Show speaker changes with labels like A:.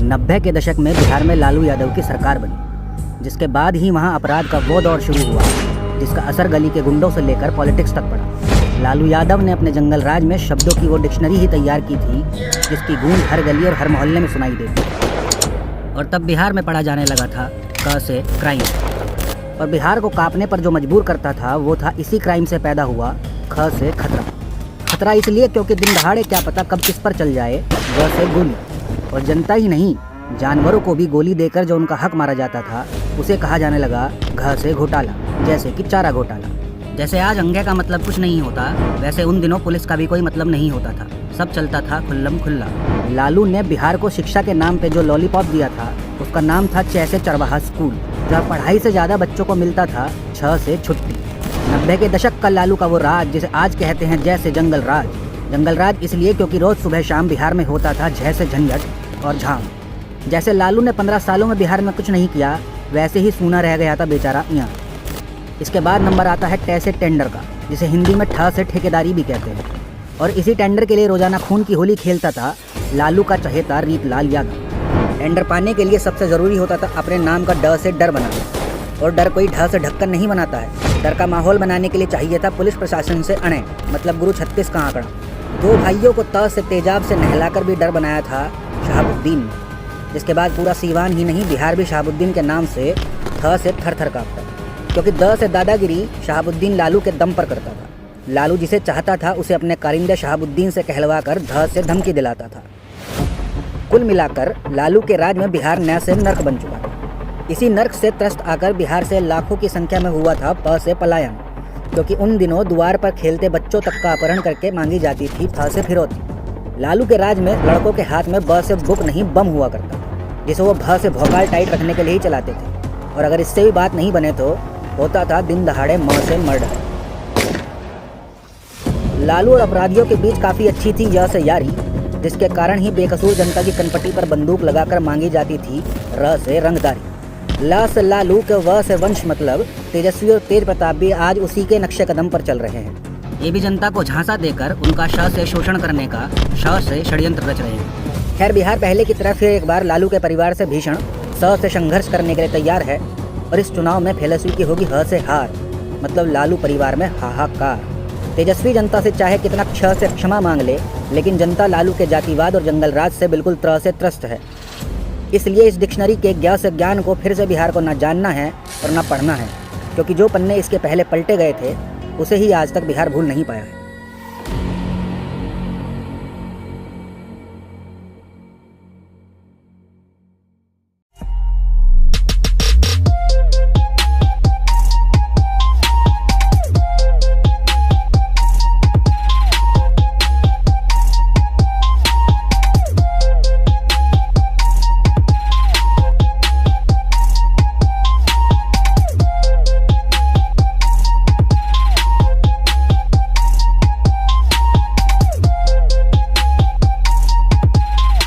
A: 90 के दशक में बिहार में लालू यादव की सरकार बनी, जिसके बाद ही वहां अपराध का वो दौर शुरू हुआ जिसका असर गली के गुंडों से लेकर पॉलिटिक्स तक पड़ा। लालू यादव ने अपने जंगल राज में शब्दों की वो डिक्शनरी ही तैयार की थी जिसकी गूंज हर गली और हर मोहल्ले में सुनाई देती। और तब बिहार में पढ़ा जाने लगा था क से क्राइम, और बिहार को कांपने पर जो मजबूर करता था वो था इसी क्राइम से पैदा हुआ ख से खतरा। खतरा इसलिए क्योंकि दिन दहाड़े क्या पता कब किस पर चल जाए, ग से गोली। और जनता ही नहीं, जानवरों को भी गोली देकर जो उनका हक मारा जाता था उसे कहा जाने लगा घ से घोटाला, जैसे कि चारा घोटाला। जैसे आज अंधे का मतलब कुछ नहीं होता, वैसे उन दिनों पुलिस का भी कोई मतलब नहीं होता था, सब चलता था खुल्लम खुल्ला। लालू ने बिहार को शिक्षा के नाम पे जो लॉलीपॉप दिया था उसका नाम था 6 से चरवाहा स्कूल, जहाँ पढ़ाई से ज़्यादा बच्चों को मिलता था 6 से छुट्टी। 90 के दशक का लालू का वो राज जिसे आज कहते हैं जैसे जंगल राज। जंगल राज इसलिए क्योंकि रोज़ सुबह शाम बिहार में होता था झ से झंझट और झाम। जैसे लालू ने 15 सालों में बिहार में कुछ नहीं किया, वैसे ही सूना रह गया था बेचारा यहाँ। इसके बाद नंबर आता है ट से टेंडर का, जिसे हिंदी में ठ से ठेकेदारी भी कहते हैं। और इसी टेंडर के लिए रोजाना खून की होली खेलता था लालू का चहेता रीतलाल यादव। टेंडर पाने के लिए सबसे ज़रूरी होता था अपने नाम का ड से डर बनाना, और डर कोई ढ से ढक्कन नहीं बनाता है। डर का माहौल बनाने के लिए चाहिए था पुलिस प्रशासन से अणे, मतलब गुरु 36 का आंकड़ा। 2 भाइयों को त से तेजाब से नहलाकर भी डर बनाया था शहाबुद्दीन ने, जिसके बाद पूरा सीवान ही नहीं बिहार भी शहाबुद्दीन के नाम से थ से थर थर कांपता, क्योंकि द से दादागिरी शहाबुद्दीन लालू के दम पर करता था। लालू जिसे चाहता था उसे अपने कारिंदे शहाबुद्दीन से कहलवा कर ध से धमकी दिलाता था। कुल मिलाकर लालू के राज में बिहार न से नर्क बन चुका था। इसी नर्क से त्रस्त आकर बिहार से लाखों की संख्या में हुआ था प से पलायन, क्योंकि उन दिनों द्वार पर खेलते बच्चों तक का अपहरण करके मांगी जाती थी फ से फिरौती। लालू के राज में लड़कों के हाथ में ब से बुक नहीं बम हुआ करता था, जिसे वो भ से भौकाल टाइट रखने के लिए ही चलाते थे। और अगर इससे भी बात नहीं बने तो होता था दिन दहाड़े म से मर्डर। लालू और अपराधियों के बीच काफ़ी अच्छी थी य से यारी, जिसके कारण ही बेकसूर जनता की कनपटी पर बंदूक लगाकर मांगी जाती थी र से रंगदारी। ल से लालू के व से वंश मतलब तेजस्वी और तेज प्रताप भी आज उसी के नक्शे कदम पर चल रहे हैं। ये भी जनता को झांसा देकर उनका श से शोषण करने का श से षड्यंत्र रच रहे हैं। खैर, बिहार पहले की तरह फिर एक बार लालू के परिवार से भीषण स से संघर्ष करने के लिए तैयार है, और इस चुनाव में फैलसूई की होगी ह से हार, मतलब लालू परिवार में हाहाकार। तेजस्वी जनता से चाहे कितना क्ष से क्षमा मांग ले, लेकिन जनता लालू के जातिवाद और जंगल राज से बिल्कुल त्र से त्रस्त है। इसलिए इस डिक्शनरी के ज्ञ से ज्ञान को फिर से बिहार को न जानना है और न पढ़ना है, क्योंकि जो पन्ने इसके पहले पलटे गए थे उसे ही आज तक बिहार भूल नहीं पाया है।